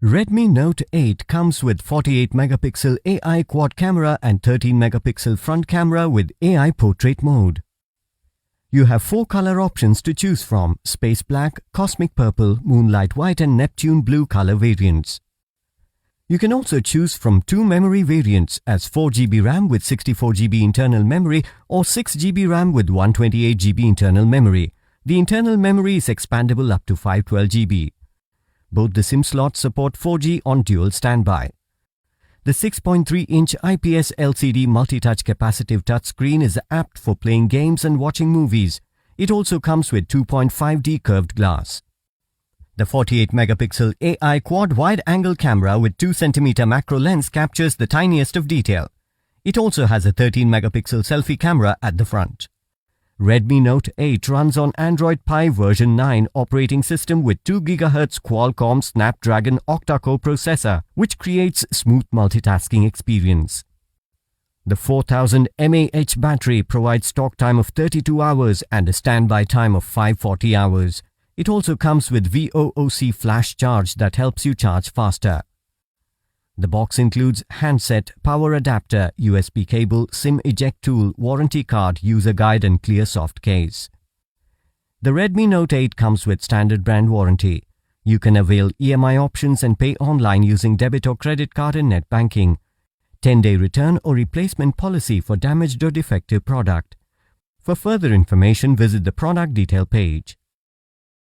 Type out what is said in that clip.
Redmi Note 8 comes with 48-megapixel AI quad camera and 13-megapixel front camera with AI portrait mode. You have 4 color options to choose from: Space Black, Cosmic Purple, Moonlight White and Neptune Blue color variants. You can also choose from 2 memory variants as 4GB RAM with 64GB internal memory or 6GB RAM with 128GB internal memory. The internal memory is expandable up to 512GB. Both the SIM slots support 4G on dual standby. The 6.3-inch IPS LCD multi-touch capacitive touchscreen is apt for playing games and watching movies. It also comes with 2.5D curved glass. The 48-megapixel AI quad wide-angle camera with 2cm macro lens captures the tiniest of detail. It also has a 13-megapixel selfie camera at the front. Redmi Note 8 runs on Android Pie version 9 operating system with 2 GHz Qualcomm Snapdragon octa-core processor, which creates smooth multitasking experience. The 4000 mAh battery provides talk time of 32 hours and a standby time of 540 hours. It also comes with VOOC flash charge that helps you charge faster. The box includes handset, power adapter, USB cable, SIM eject tool, warranty card, user guide and clear soft case. The Redmi Note 8 comes with standard brand warranty. You can avail EMI options and pay online using debit or credit card and net banking. 10-day return or replacement policy for damaged or defective product. For further information, visit the product detail page.